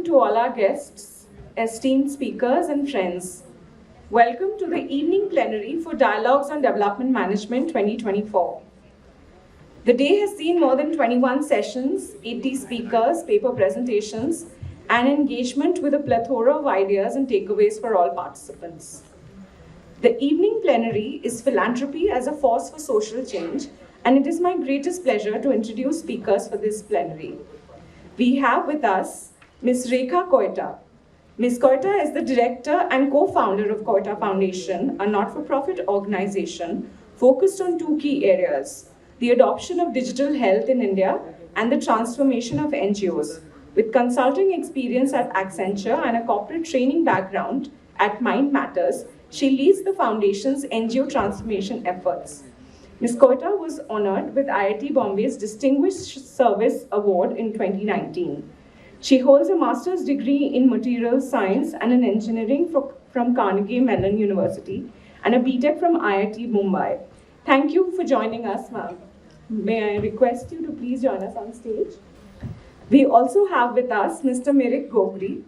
to all our guests, esteemed speakers and friends. Welcome to the evening plenary for Dialogues on Development Management 2024. The day has seen more than 21 sessions, 80 speakers, paper presentations, and engagement with a plethora of ideas and takeaways for all participants. The evening plenary is Philanthropy as a Force for Social Change, and it is my greatest pleasure to introduce speakers for this plenary. We have with us Ms. Rekha Koita. Ms. Koita is the director and co-founder of Koita Foundation, a not-for-profit organization focused on two key areas: the adoption of digital health in India and the transformation of NGOs. With consulting experience at Accenture and a corporate training background at Mind Matters, she leads the foundation's NGO transformation efforts. Ms. Koita was honored with IIT Bombay's Distinguished Service Award in 2019. She holds a master's degree in materials science and in engineering from Carnegie Mellon University and a BTech from IIT Mumbai. Thank you for joining us, ma'am. May I request you to please join us on stage? We also have with us Mr. Mirik Gogri.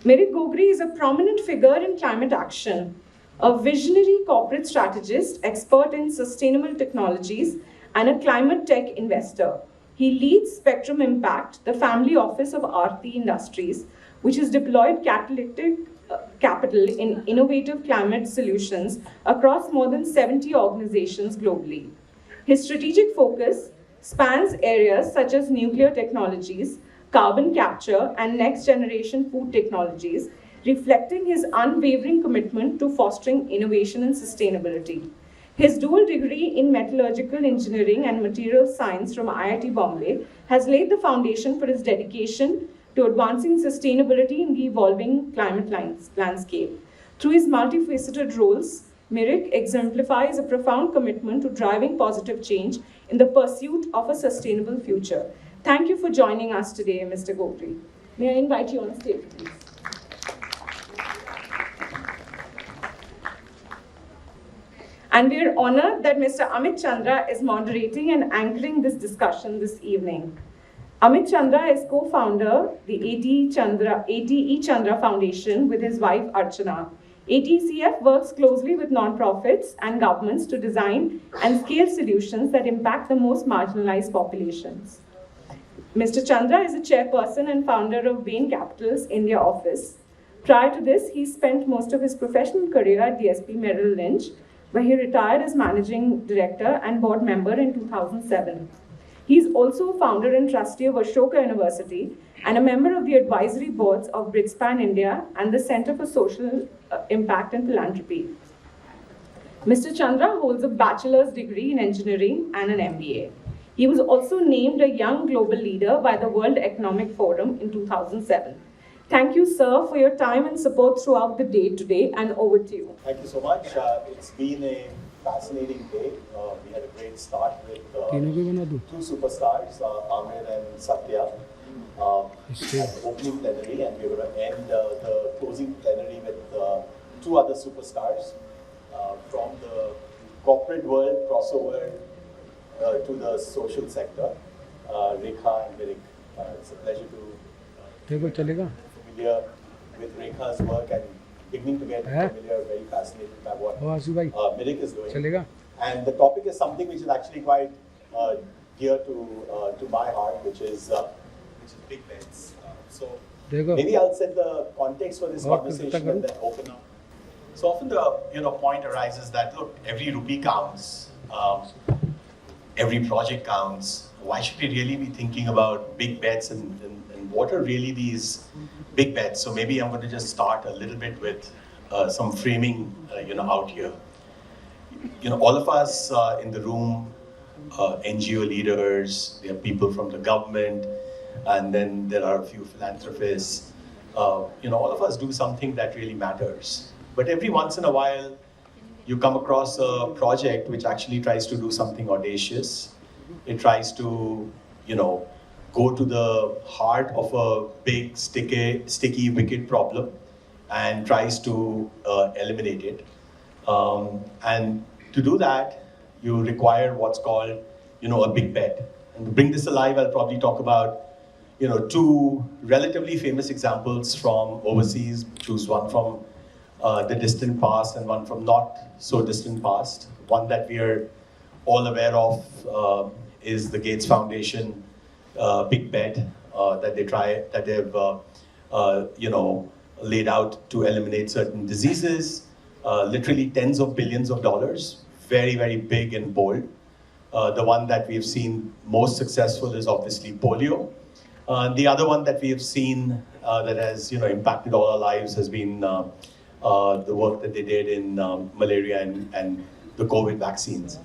Mirik Gogri is a prominent figure in climate action, a visionary corporate strategist, expert in sustainable technologies, and a climate tech investor. He leads Spectrum Impact, the family office of A.T.E Industries, which has deployed catalytic capital in innovative climate solutions across more than 70 organizations globally. His strategic focus spans areas such as nuclear technologies, carbon capture, and next-generation food technologies, reflecting his unwavering commitment to fostering innovation and sustainability. His dual degree in metallurgical engineering and materials science from IIT Bombay has laid the foundation for his dedication to advancing sustainability in the evolving climate landscape. Through his multifaceted roles, Mirik exemplifies a profound commitment to driving positive change in the pursuit of a sustainable future. Thank you for joining us today, Mr. Gogri. May I invite you on stage, please? And we are honored that Mr. Amit Chandra is moderating and anchoring this discussion this evening. Amit Chandra is co-founder of the A.T.E Chandra Foundation with his wife Archana. ATCF works closely with non-profits and governments to design and scale solutions that impact the most marginalized populations. Mr. Chandra is a chairperson and founder of Bain Capital's India office. Prior to this, he spent most of his professional career at DSP Merrill Lynch, where he retired as managing director and board member in 2007. He is also founder and trustee of Ashoka University and a member of the advisory boards of Britspan India and the Center for Social Impact and Philanthropy. Mr. Chandra holds a bachelor's degree in engineering and an MBA. He was also named a Young Global Leader by the World Economic Forum in 2007. Thank you, sir, for your time and support throughout the day today, and over to you. Thank you so much. It's been a fascinating day. We had a great start with two superstars, Amit and Satya, at the opening plenary, and we're going to end the closing plenary with two other superstars from the corporate world, crossover to the social sector, Rekha and Mirik. It's a pleasure to be familiar with Rekha's work and beginning to get familiar, very fascinated by what Mirik is doing. And the topic is something which is actually quite dear to my heart, which is big bets. So maybe I'll set the context for this conversation and then open up. So often the point arises that, look, every rupee counts, every project counts. Why should we really be thinking about big bets and what are really these big bets? So maybe I'm going to just start a little bit with some framing, out here. All of us in the room, NGO leaders, there are people from the government, and then there are a few philanthropists. All of us do something that really matters. But every once in a while, you come across a project which actually tries to do something audacious. It tries to, go to the heart of a big, sticky, wicked problem and tries to eliminate it. And to do that, you require what's called, a big bet. And to bring this alive, I'll probably talk about, two relatively famous examples from overseas. Choose one from the distant past and one from not so distant past. One that we are all aware of is the Gates Foundation big bet that they've laid out to eliminate certain diseases, literally tens of billions of dollars, very, very big and bold. The one that we've seen most successful is obviously polio. The other one that we have seen that has impacted all our lives has been the work that they did in malaria and the COVID vaccines.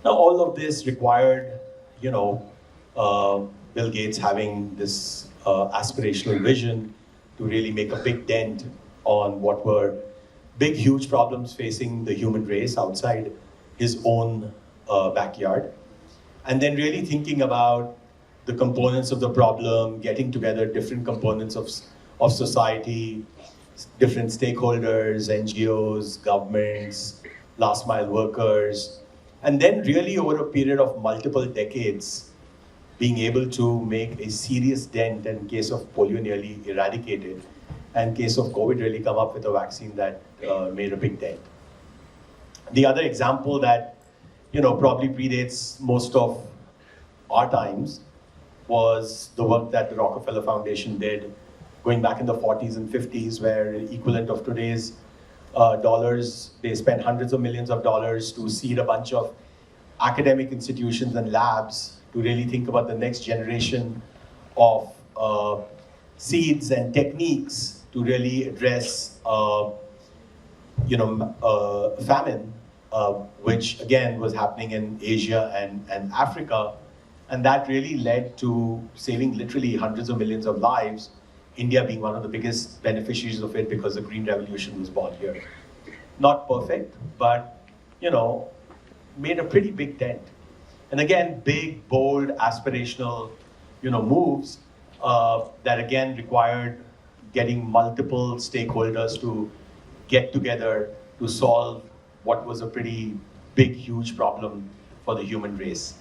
Now, all of this required, Bill Gates having this aspirational vision to really make a big dent on what were big, huge problems facing the human race outside his own backyard. And then really thinking about the components of the problem, getting together different components of society, different stakeholders, NGOs, governments, last mile workers, and then really over a period of multiple decades, being able to make a serious dent, and in case of polio nearly eradicated, and in case of COVID really come up with a vaccine that made a big dent. The other example that probably predates most of our times was the work that the Rockefeller Foundation did going back in the 40s and 50s, where equivalent of today's dollars, they spent hundreds of millions of dollars to seed a bunch of academic institutions and labs to really think about the next generation of seeds and techniques to really address famine, which again was happening in Asia and Africa. And that really led to saving literally hundreds of millions of lives, India being one of the biggest beneficiaries of it because the Green Revolution was born here. Not perfect, but made a pretty big dent. And again, big, bold, aspirational moves that again required getting multiple stakeholders to get together to solve what was a pretty big, huge problem for the human race.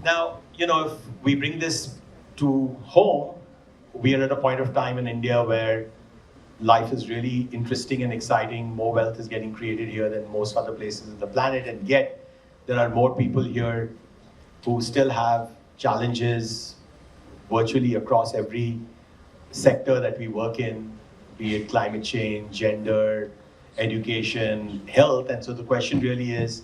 Now, if we bring this to home, we are at a point of time in India where life is really interesting and exciting. More wealth is getting created here than most other places on the planet, and yet there are more people here who still have challenges virtually across every sector that we work in, be it climate change, gender, education, health. And so the question really is,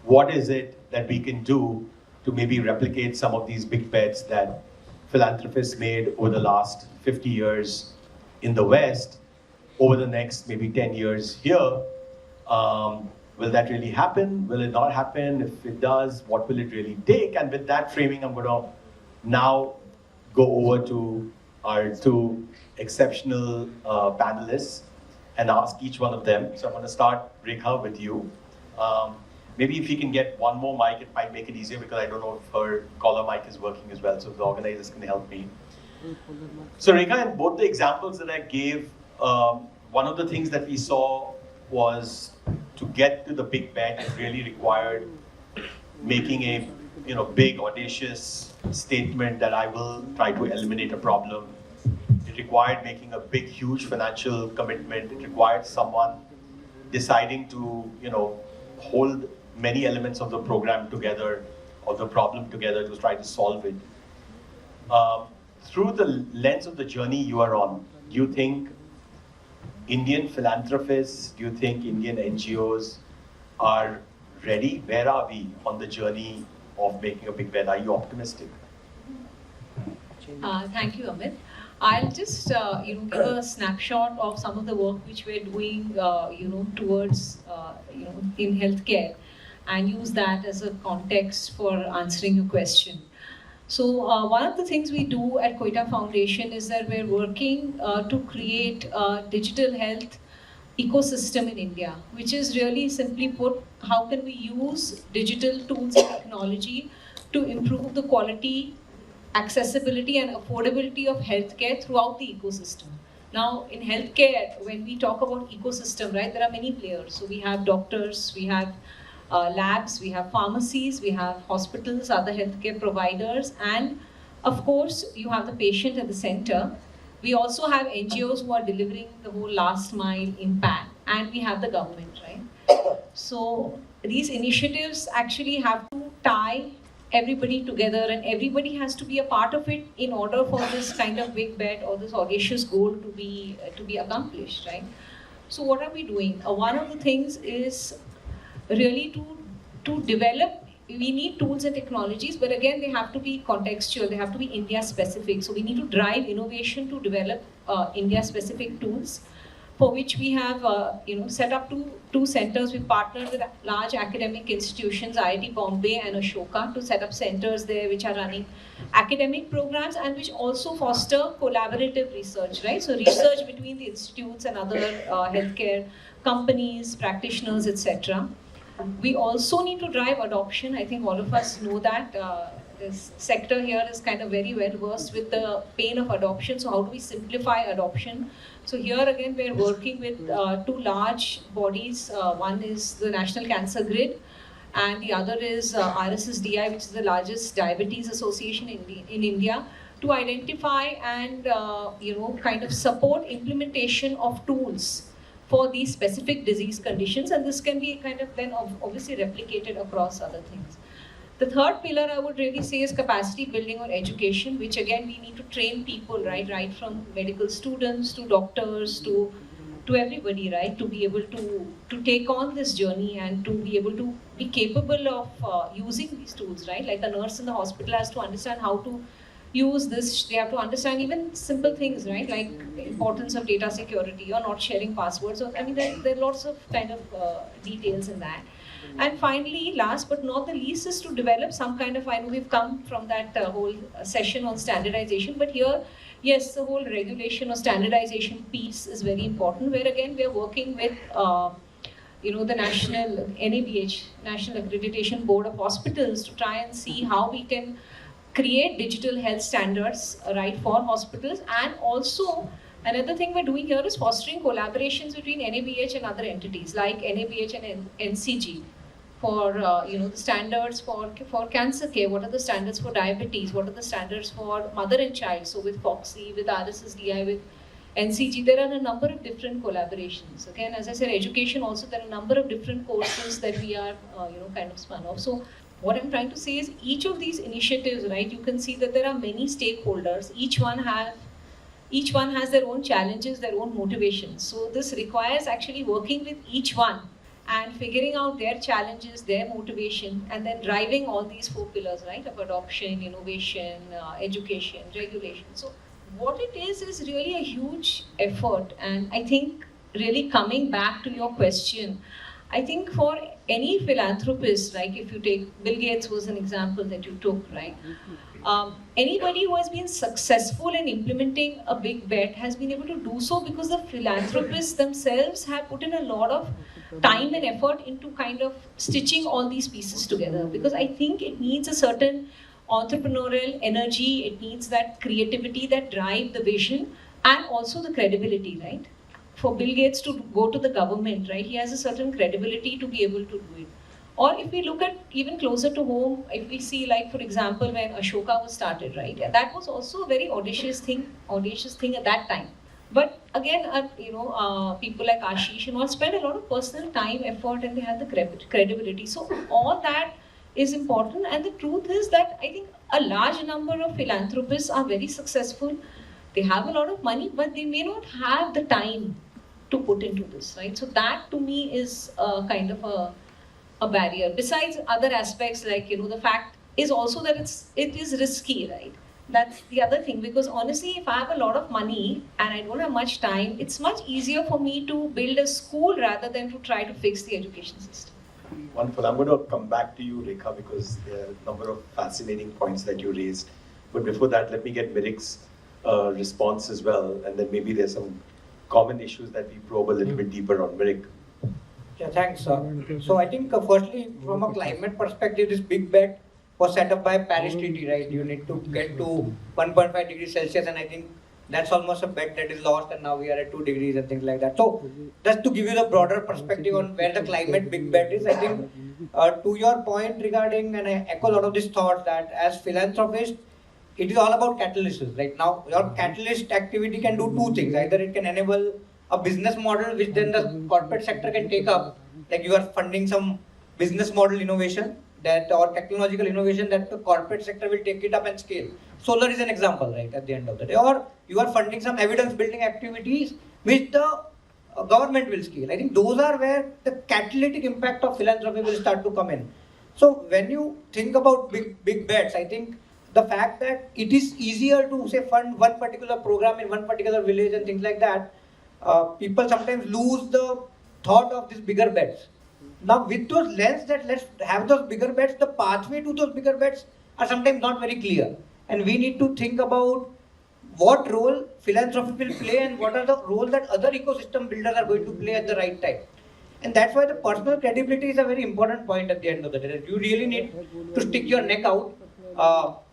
what is it that we can do to maybe replicate some of these big bets that philanthropists made over the last 50 years in the West, over the next maybe 10 years here? Will that really happen? Will it not happen? If it does, what will it really take? And with that framing, I'm going to now go over to our two exceptional panelists and ask each one of them. So I'm going to start, Rekha, with you. Maybe if you can get one more mic, it might make it easier, because I don't know if her caller mic is working as well, so the organizers can help me. So Rekha, in both the examples that I gave, one of the things that we saw was to get to the big bet, it really required making a big, audacious statement that I will try to eliminate a problem. It required making a big, huge financial commitment. It required someone deciding to, hold many elements of the program together, or the problem together, to try to solve it. Through the lens of the journey you are on, do you think Indian philanthropists, do you think Indian NGOs are ready? Where are we on the journey of making a big bet? Are you optimistic? Thank you, Amit. I'll just give a snapshot of some of the work which we're doing towards in healthcare, and use that as a context for answering your question. So one of the things we do at Koita Foundation is that we're working to create a digital health ecosystem in India, which is really, simply put, how can we use digital tools and technology to improve the quality, accessibility and affordability of healthcare throughout the ecosystem. Now, in healthcare, when we talk about ecosystem, right, there are many players. So we have doctors, we have labs, we have pharmacies, we have hospitals, other healthcare providers, and Of course, you have the patient at the center. We also have NGOs who are delivering the whole last mile impact, and we have the government, right? So these initiatives actually have to tie everybody together, and everybody has to be a part of it in order for this kind of big bet or this audacious goal to be accomplished, right? So what are we doing? One of the things is really to develop. We need tools and technologies, but again, they have to be contextual. They have to be India specific. So we need to drive innovation to develop India specific tools, for which we have set up two centers. We partnered with large academic institutions, IIT Bombay and Ashoka, to set up centers there which are running academic programs and which also foster collaborative research, right? So research between the institutes and other healthcare companies, practitioners, etc. We also need to drive adoption. I think all of us know that this sector here is kind of very well versed with the pain of adoption. So how do we simplify adoption? So here again, we're working with two large bodies. One is the National Cancer Grid, and the other is RSSDI, which is the largest diabetes association in India, to identify and kind of support implementation of tools for these specific disease conditions, and this can be kind of then obviously replicated across other things. The third pillar I would really say is capacity building or education, which again we need to train people, right from medical students to doctors to everybody, right, to be able to take on this journey and to be able to be capable of using these tools, right? Like a nurse in the hospital has to understand how to use this. They have to understand even simple things, right, like the importance of data security or not sharing passwords. Or, I mean, there are lots of kind of details in that. And finally, last but not the least, is to develop some kind of, I know we've come from that whole session on standardization, but here, yes, the whole regulation or standardization piece is very important, where again, we're working with the national NABH, National Accreditation Board of Hospitals, to try and see how we can create digital health standards, right, for hospitals. And also, another thing we're doing here is fostering collaborations between NABH and other entities like NABH and NCG for the standards for cancer care. What are the standards for diabetes? What are the standards for mother and child? So with FOXI, with RSSDI, with NCG, there are a number of different collaborations. Again, as I said, education also, there are a number of different courses that we are kind of spun off. So what I'm trying to say is each of these initiatives, right, you can see that there are many stakeholders. Each one has their own challenges, their own motivations. So this requires actually working with each one and figuring out their challenges, their motivation, and then driving all these four pillars, right, of adoption, innovation, education, regulation. So what it is really a huge effort. And I think really coming back to your question, I think for any philanthropist, like if you take Bill Gates was an example that you took, right? Anybody who has been successful in implementing a big bet has been able to do so because the philanthropists themselves have put in a lot of time and effort into kind of stitching all these pieces together. Because I think it needs a certain entrepreneurial energy, it needs that creativity, that drive, the vision, and also the credibility, right? For Bill Gates to go to the government, right, he has a certain credibility to be able to do it. Or if we look at even closer to home, if we see, like, for example, when Ashoka was started, right, that was also a very audacious thing at that time. But again, people like Ashish and all spend a lot of personal time, effort, and they have the credibility. So all that is important. And the truth is that I think a large number of philanthropists are very successful. They have a lot of money, but they may not have the time to put into this, right? So that to me is kind of a barrier. Besides other aspects, like, the fact is also that it is risky, right? That's the other thing, because honestly, if I have a lot of money and I don't have much time, it's much easier for me to build a school rather than to try to fix the education system. Wonderful. I'm going to come back to you, Rekha, because there are a number of fascinating points that you raised. But before that, let me get Mirik's response as well, and then maybe there's some common issues that we probe a little bit deeper on. Mirik. Yeah, thanks. So I think firstly, from a climate perspective, this big bet was set up by Paris Treaty, right? You need to get to 1.5 degrees Celsius, and I think that's almost a bet that is lost, and now we are at 2 degrees and things like that. So just to give you the broader perspective on where the climate big bet is, I think to your point regarding, and I echo a lot of these thoughts, that as philanthropists, it is all about catalysts. Right now, your catalyst activity can do two things. Either it can enable a business model which then the corporate sector can take up, like you are funding some business model innovation that or technological innovation that the corporate sector will take it up and scale. Solar is an example, right, at the end of the day. Or you are funding some evidence building activities which the government will scale. I think those are where the catalytic impact of philanthropy will start to come in. So when you think about big bets, I think the fact that it is easier to say fund one particular program in one particular village and things like that, people sometimes lose the thought of these bigger bets. Now with those lens that let's have those bigger bets, the pathway to those bigger bets are sometimes not very clear. And we need to think about what role philanthropy will play and what are the roles that other ecosystem builders are going to play at the right time. And that's why the personal credibility is a very important point at the end of the day. You really need to stick your neck out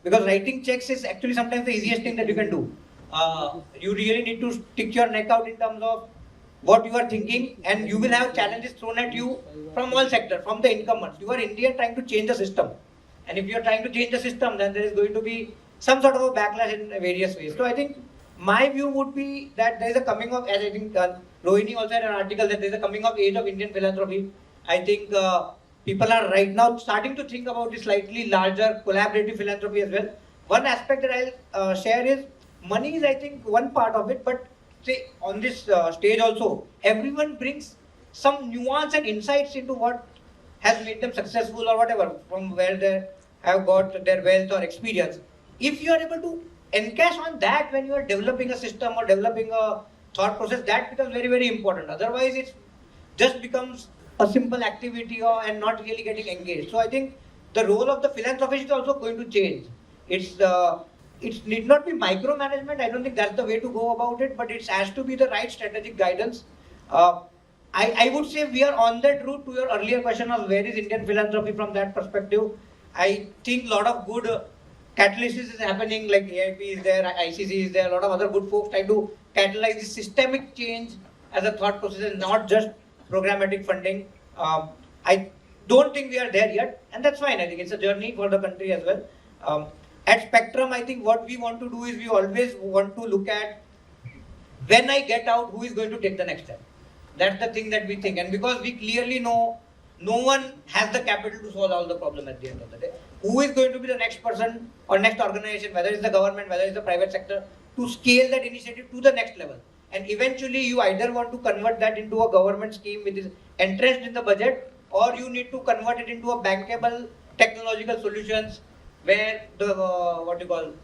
because writing checks is actually sometimes the easiest thing that you can do. You really need to stick your neck out in terms of what you are thinking, and you will have challenges thrown at you from all sectors, from the incumbents. You are India trying to change the system. And if you are trying to change the system, then there is going to be some sort of a backlash in various ways. So I think my view would be that there is a coming of, as I think Rohini also had an article that there is a coming of age of Indian philanthropy. I think people are right now starting to think about the slightly larger collaborative philanthropy as well. One aspect that I'll share is money is I think one part of it, but say on this stage also, everyone brings some nuance and insights into what has made them successful or whatever, from where they have got their wealth or experience. If you are able to encash on that when you are developing a system or developing a thought process, that becomes very, very important. Otherwise, it just becomes a simple activity and not really getting engaged. So I think the role of the philanthropist is also going to change. It need not be micromanagement. I don't think that's the way to go about it, but it has to be the right strategic guidance. I would say we are on that route. To your earlier question of where is Indian philanthropy from that perspective, I think a lot of good catalysis is happening, like AIP is there, ICC is there, a lot of other good folks trying to catalyze the systemic change as a thought process and not just programmatic funding. I don't think we are there yet, and that's fine. I think it's a journey for the country as well. At Spectrum, I think what we want to do is we always want to look at when I get out, who is going to take the next step. That's the thing that we think, and because we clearly know no one has the capital to solve all the problem at the end of the day. Who is going to be the next person or next organization, whether it's the government, whether it's the private sector, to scale that initiative to the next level? And eventually you either want to convert that into a government scheme which is entrenched in the budget, or you need to convert it into a bankable technological solutions where the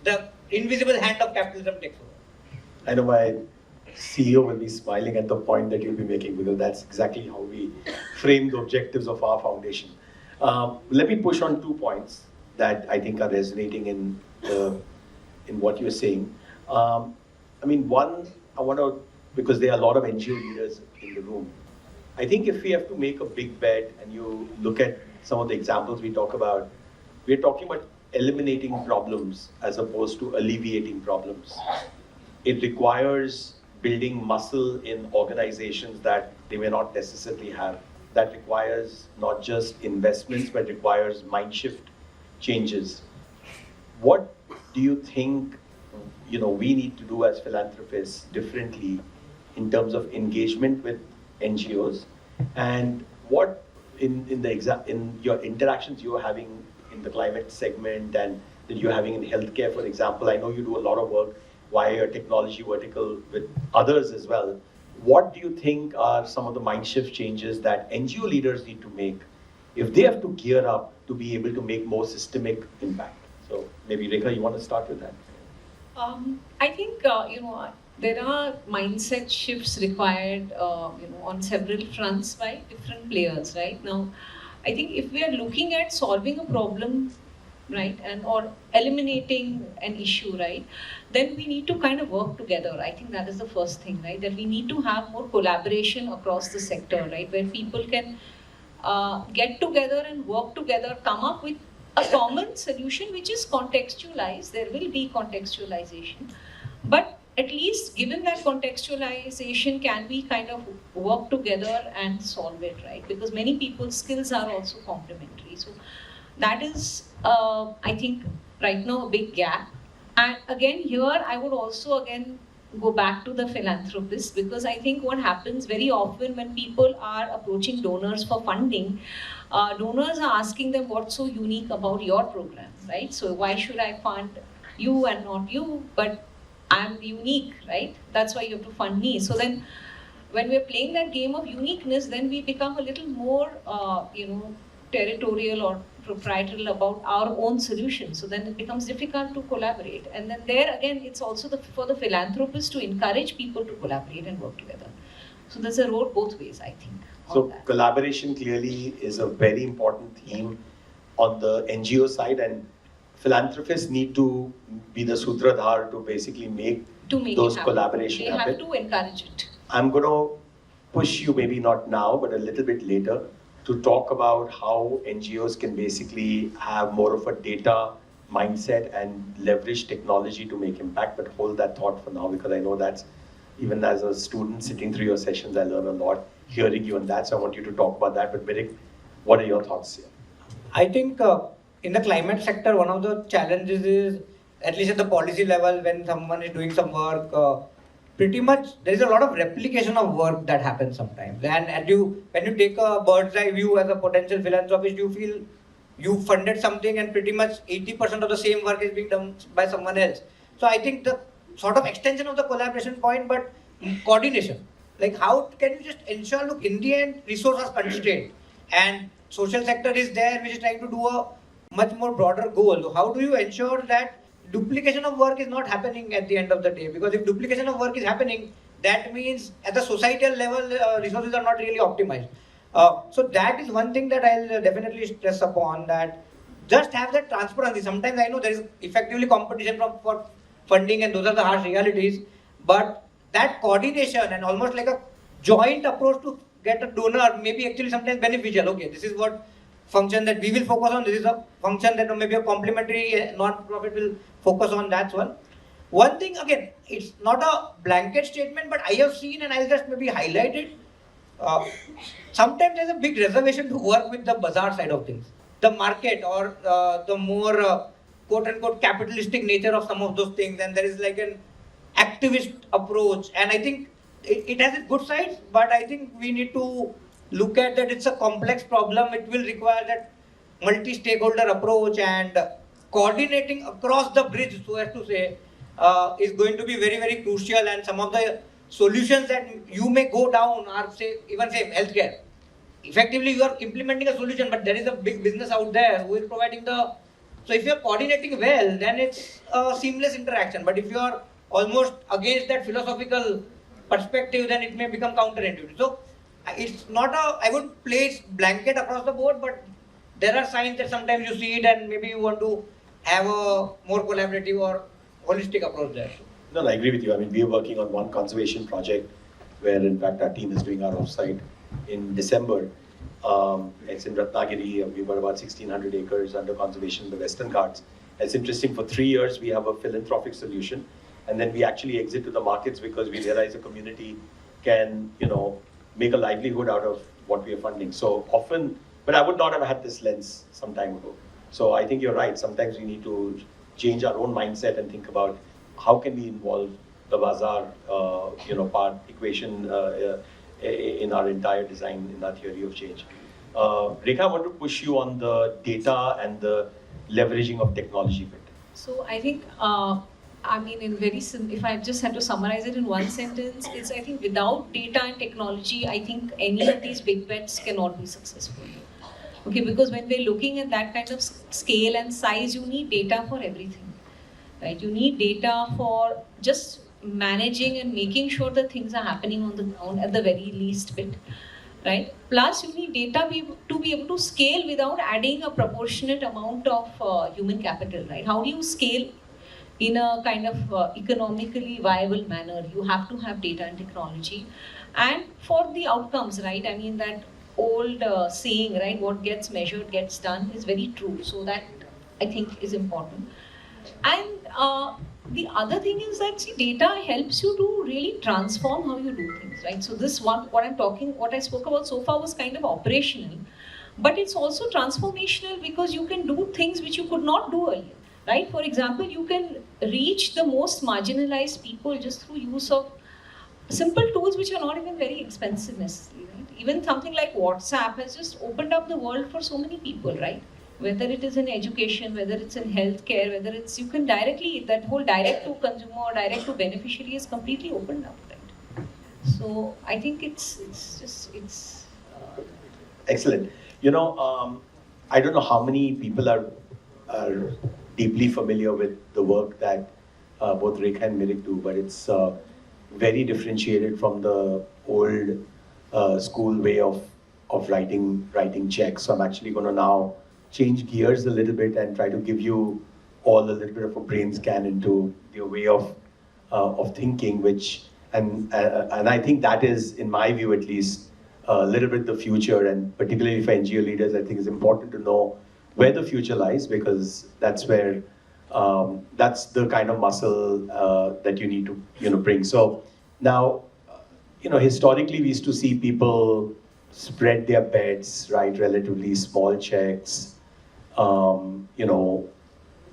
the invisible hand of capitalism takes over. I know my CEO will be smiling at the point that you'll be making, because that's exactly how we frame the objectives of our foundation. Let me push on 2 points that I think are resonating in what you're saying. I mean, one, I want to, because there are a lot of NGO leaders in the room. I think if we have to make a big bet and you look at some of the examples we talk about, we're talking about eliminating problems as opposed to alleviating problems. It requires building muscle in organizations that they may not necessarily have. That requires not just investments, but requires mind shift changes. What do you think we need to do as philanthropists differently in terms of engagement with NGOs? And what in your interactions you're having in the climate segment and that you're having in healthcare, for example, I know you do a lot of work via technology vertical with others as well. What do you think are some of the mind shift changes that NGO leaders need to make if they have to gear up to be able to make more systemic impact? So maybe Rekha, you want to start with that? I think there are mindset shifts required on several fronts by different players right now. I think if we are looking at solving a problem, right, and or eliminating an issue, right, then we need to kind of work together. I think that is the first thing, right, that we need to have more collaboration across the sector, right, where people can get together and work together, come up with a common solution which is contextualized. There will be contextualization, but at least given that contextualization, can we kind of work together and solve it, right? Because many people's skills are also complementary. So that is, I think, right now a big gap. And again, here I would also again go back to the philanthropists, because I think what happens very often when people are approaching donors for funding, donors are asking them what's so unique about your program, right? So why should I fund you and not you? But I'm unique, right? That's why you have to fund me. So then when we're playing that game of uniqueness, then we become a little more, territorial or proprietary about our own solution. So then it becomes difficult to collaborate. And then there again, it's also for the philanthropists to encourage people to collaborate and work together. So there's a road both ways, I think. So collaboration clearly is a very important theme on the NGO side, and philanthropists need to be the sutradhar to basically make those collaboration happen. They have to encourage it. I'm going to push you, maybe not now, but a little bit later, to talk about how NGOs can basically have more of a data mindset and leverage technology to make impact. But hold that thought for now, because I know that's, even as a student sitting through your sessions, I learn a lot hearing you on that. So I want you to talk about that. But Mirik, what are your thoughts here? I think in the climate sector, one of the challenges is, at least at the policy level, when someone is doing some work, pretty much there is a lot of replication of work that happens sometimes. And when you take a bird's eye view as a potential philanthropist, you feel you funded something and pretty much 80% of the same work is being done by someone else. So I think the sort of extension of the collaboration point, but coordination. Like how can you just ensure, look, in the end, resources are constrained and social sector is there, which is trying to do a much more broader goal. How do you ensure that duplication of work is not happening at the end of the day? Because if duplication of work is happening, that means at the societal level, resources are not really optimized. So that is one thing that I'll definitely stress upon, that just have that transparency. Sometimes I know there is effectively competition for funding, and those are the harsh realities, but that coordination and almost like a joint approach to get a donor may be actually sometimes beneficial. Okay, this is what function that we will focus on, this is a function that maybe a complementary non-profit will focus on, that's one. One thing, again, it's not a blanket statement, but I have seen, and I'll just maybe highlight it. Sometimes there's a big reservation to work with the bazaar side of things. The market or the more quote-unquote capitalistic nature of some of those things, and there is like an activist approach. And I think it has its good sides, but I think we need to look at that it's a complex problem. It will require that multi-stakeholder approach, and coordinating across the bridge, so as to say, is going to be very, very crucial. And some of the solutions that you may go down are, say healthcare. Effectively, you are implementing a solution, but there is a big business out there who is providing the. So if you are coordinating well, then it's a seamless interaction. But if you are almost against that philosophical perspective, then it may become counterintuitive. So it's not I would place blanket across the board, but there are signs that sometimes you see it and maybe you want to have a more collaborative or holistic approach there. No, I agree with you. I mean, we are working on one conservation project where, in fact, our team is doing our offsite in December. It's in Ratnagiri. We've got about 1,600 acres under conservation in the Western Ghats. It's interesting, for 3 years, we have a philanthropic solution, and then we actually exit to the markets because we realize the community can, make a livelihood out of what we are funding. So often, but I would not have had this lens some time ago. So I think you're right. Sometimes we need to change our own mindset and think about how can we involve the bazaar, part equation in our entire design, in our theory of change. Rekha, I want to push you on the data and the leveraging of technology bit. So I think, if I just had to summarize it in one sentence, it's, I think, without data and technology, I think any of these big bets cannot be successful. Okay, because when we're looking at that kind of scale and size, you need data for everything, right? You need data for just managing and making sure that things are happening on the ground at the very least bit, right? Plus, you need data to be able to scale without adding a proportionate amount of human capital, right? How do you scale in a kind of economically viable manner? You have to have data and technology. And for the outcomes, right? I mean, that old saying, right? What gets measured gets done is very true. So that, I think, is important. And the other thing is that, see, data helps you to really transform how you do things, right? So this one, what I spoke about so far was kind of operational, but it's also transformational because you can do things which you could not do earlier. right? For example, you can reach the most marginalized people just through use of simple tools which are not even very expensive necessarily, right? Even something like WhatsApp has just opened up the world for so many people, right? Whether it is in education, whether it's in healthcare, whether it's, you can directly, that whole direct to consumer or direct to beneficiary is completely opened up, right? So I think it's Excellent. I don't know how many people are deeply familiar with the work that both Rekha and Mirik do, but it's very differentiated from the old school way of writing checks. So I'm actually going to now change gears a little bit and try to give you all a little bit of a brain scan into your way of thinking, and I think that is, in my view at least, a little bit the future, and particularly for NGO leaders, I think it's important to know where the future lies, because that's where that's the kind of muscle that you need to bring. So now, historically we used to see people spread their bets, write relatively small checks.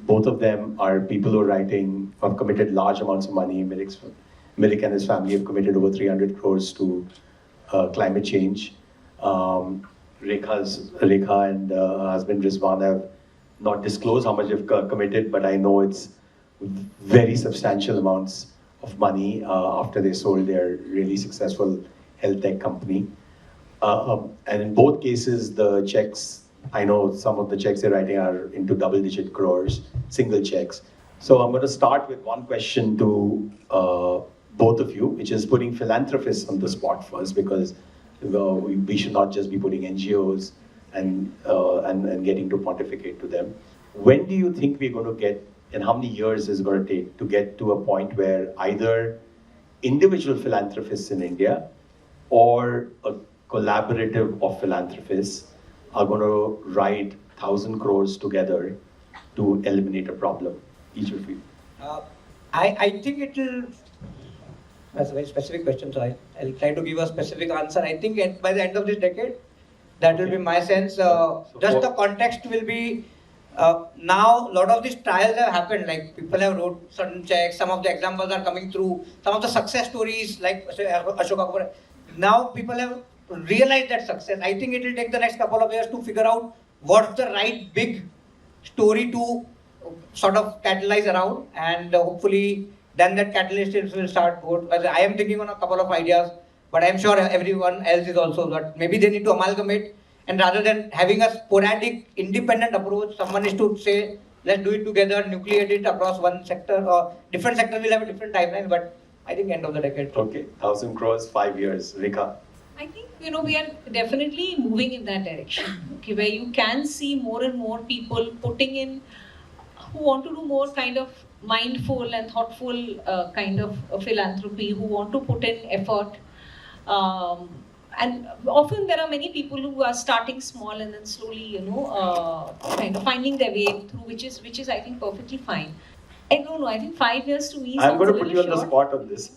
Both of them are people who have committed large amounts of money. Mirik and his family have committed over 300 crores to climate change. Rekha and her husband Rizwan have not disclosed how much they've committed, but I know it's very substantial amounts of money after they sold their really successful health tech company. And in both cases, the checks, I know some of the checks they're writing are into double-digit crores, single checks. So I'm going to start with one question to both of you, which is putting philanthropists on the spot first, because we should not just be putting NGOs and getting to pontificate to them. When do you think we're going to get, and how many years is it going to take to get to a point where either individual philanthropists in India or a collaborative of philanthropists are going to write 1,000 crores together to eliminate a problem? Each of you. I think it will. That's a very specific question, so I'll try to give a specific answer. I think by the end of this decade, that will be my sense. Just the context will be, now a lot of these trials have happened, like people have wrote certain checks, some of the examples are coming through, some of the success stories, like say, Ashoka Kapoor. Now people have realized that success. I think it will take the next couple of years to figure out what's the right big story to sort of catalyze around, and hopefully then that catalyst will start good. I am thinking on a couple of ideas, but I'm sure everyone else is also, that maybe they need to amalgamate, and rather than having a sporadic independent approach, someone is to say, let's do it together, nucleate it across one sector, or different sectors will have a different timeline, but I think end of the decade. Okay, 1,000 crores, 5 years. Rekha? I think, we are definitely moving in that direction, okay, where you can see more and more people putting in, who want to do more kind of mindful and thoughtful kind of philanthropy, who want to put in effort. And often there are many people who are starting small and then slowly, kind of finding their way through, which is I think perfectly fine. I don't know, I think 5 years to me I'm going to put you short. on the spot on this.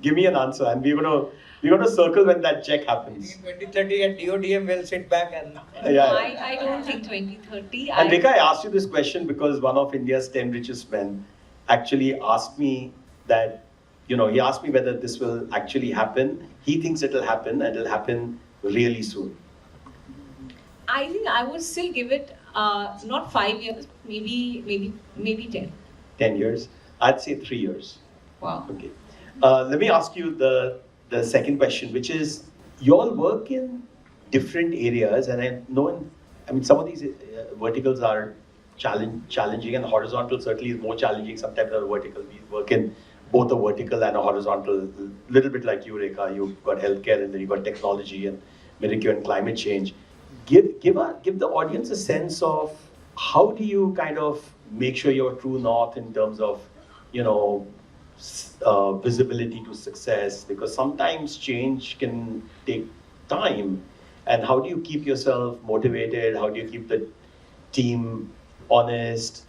Give me an answer, and we're going to circle when that check happens. In 2030 at DoDM will sit back and... Yeah. I don't think 2030. And Rekha, I asked you this question because one of India's 10 richest men actually asked me that, he asked me whether this will actually happen. He thinks it'll happen, and it'll happen really soon. I think I would still give it not 5 years, maybe 10. 10 years? I'd say 3 years. Wow. Okay. Let me ask you the second question, which is, you all work in different areas, and I know, some of these verticals are challenging, and horizontal certainly is more challenging sometimes than vertical. We work in both a vertical and a horizontal, little bit like you, Rekha. You've got healthcare, and then you've got technology, and Mirik, and climate change. Give the audience a sense of how do you kind of make sure you're true north in terms of, visibility to success, because sometimes change can take time. And how do you keep yourself motivated? How do you keep the team honest?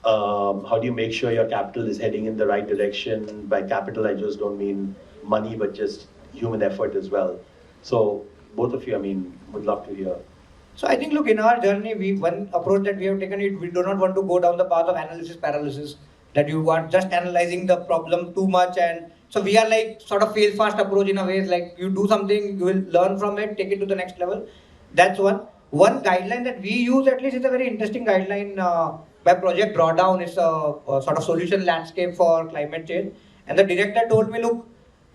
How do you make sure your capital is heading in the right direction? By capital, I just don't mean money, but just human effort as well. So both of you, would love to hear. So I think, look, in our journey, one approach that we have taken is we do not want to go down the path of analysis paralysis, that you are just analyzing the problem too much. And so we are like sort of fail fast approach in a way, like you do something, you will learn from it, take it to the next level. That's one. One guideline that we use, at least, is a very interesting guideline by Project Drawdown. It's a sort of solution landscape for climate change. And the director told me, look,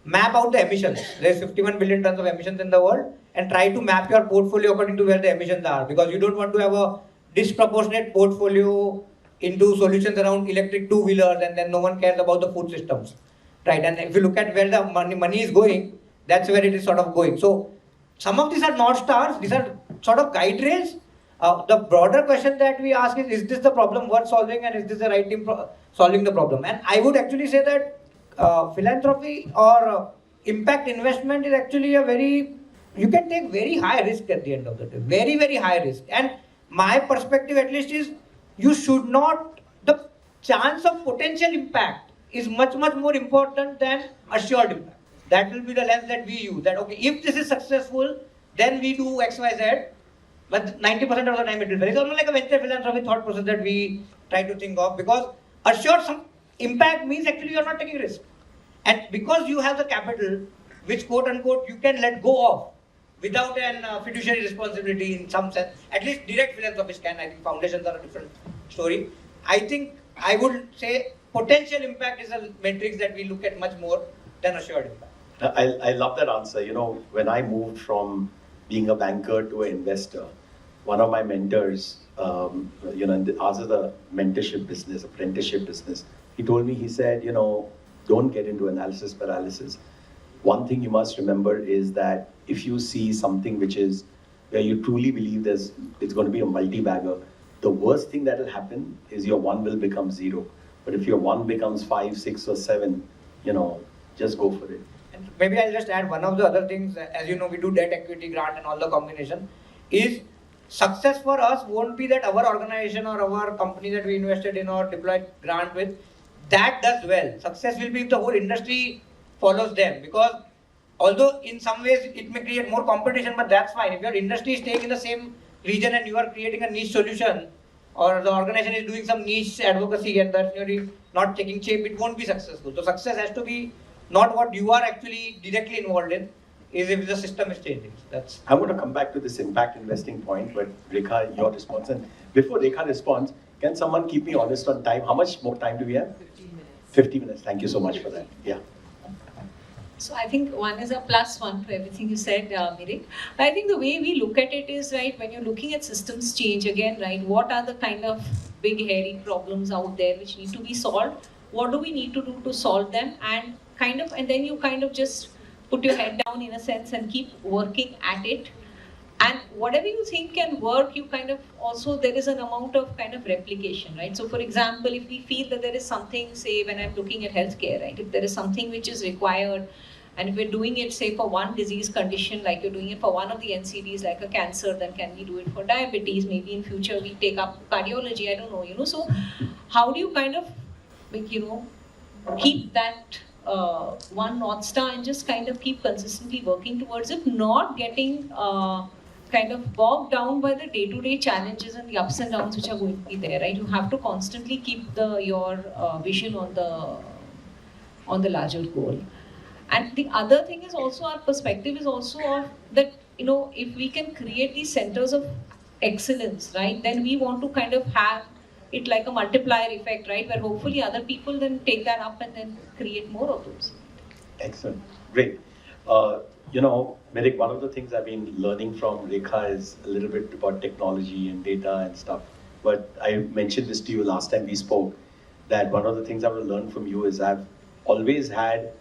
map out the emissions. There's 51 billion tons of emissions in the world, and try to map your portfolio according to where the emissions are, because you don't want to have a disproportionate portfolio into solutions around electric two-wheelers, and then no one cares about the food systems, right? And if you look at where the money is going, that's where it is sort of going. So some of these are North Stars, these are sort of guide rails. The broader question that we ask is this the problem worth solving, and is this the right team solving the problem? And I would actually say that philanthropy or impact investment is actually a very, you can take very high risk at the end of the day, very, very high risk. And my perspective at least is, you should not, the chance of potential impact is much, much more important than assured impact. That will be the lens that we use, that okay, if this is successful, then we do X, Y, Z, but 90% of the time it will fail. It's almost like a venture philanthropy thought process that we try to think of, because assured some impact means actually you are not taking risk. And because you have the capital, which quote unquote you can let go of without an fiduciary responsibility in some sense, at least direct philanthropists can. I think foundations are a different story. I think I would say potential impact is a matrix that we look at much more than assured impact. I love that answer. You know, when I moved from being a banker to an investor, one of my mentors, ours is a mentorship business, apprenticeship business. He told me, he said, don't get into analysis paralysis. One thing you must remember is that if you see something which is where you truly believe it's going to be a multi-bagger, the worst thing that will happen is your one will become zero. But if your one becomes 5, 6, or 7, just go for it. And maybe I'll just add one of the other things, as you know, we do debt, equity, grant, and all the combination, is success for us won't be that our organization or our company that we invested in or deployed grant with, that does well. Success will be if the whole industry follows them, because although in some ways it may create more competition, but that's fine. If your industry is staying in the same region and you are creating a niche solution, or the organization is doing some niche advocacy and that's really not taking shape, it won't be successful. So success has to be not what you are actually directly involved in, is if the system is changing. That's. I'm going to come back to this impact investing point, but Rekha, your response. And before Rekha responds, can someone keep me honest on time? How much more time do we have? 50 minutes. Thank you so much for that. Yeah. So I think one is a +1 to everything you said, Mirik. I think the way we look at it is, right, when you're looking at systems change again, right, what are the kind of big hairy problems out there which need to be solved? What do we need to do to solve them? And then you kind of just put your head down in a sense and keep working at it. And whatever you think can work, you kind of also, there is an amount of kind of replication, right? So for example, if we feel that there is something, say when I'm looking at healthcare, right? If there is something which is required, and if we're doing it, say for one disease condition, like you're doing it for one of the NCDs, like a cancer, then can we do it for diabetes? Maybe in future we take up cardiology, I don't know, So how do you kind of, keep that one North Star and just kind of keep consistently working towards it, not getting kind of bogged down by the day-to-day challenges and the ups and downs which are going to be there, right? You have to constantly keep your vision on the larger goal. And the other thing is also, our perspective is also of that, if we can create these centers of excellence, right, then we want to kind of have it like a multiplier effect, right, where hopefully other people then take that up and then create more of those. Excellent. Great. Mirik, one of the things I've been learning from Rekha is a little bit about technology and data and stuff. But I mentioned this to you last time we spoke, that one of the things I want to learn from you is I've always had,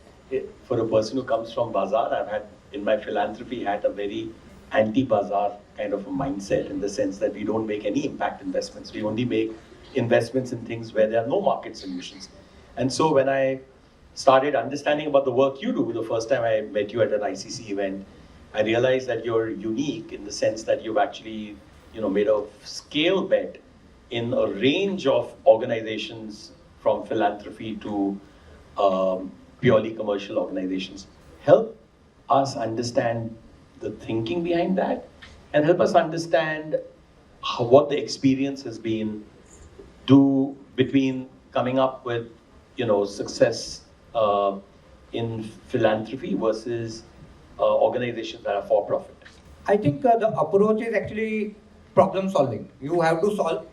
for a person who comes from Bazaar, I've had in my philanthropy had a very anti-Bazaar kind of a mindset, in the sense that we don't make any impact investments. We only make investments in things where there are no market solutions. And so when I started understanding about the work you do, the first time I met you at an ICC event, I realized that you're unique in the sense that you've actually, made a scale bet in a range of organizations, from philanthropy to purely commercial organizations. Help us understand the thinking behind that, and help us understand what the experience has been between coming up with, success in philanthropy versus organizations that are for profit. I think the approach is actually problem solving. You have to solve,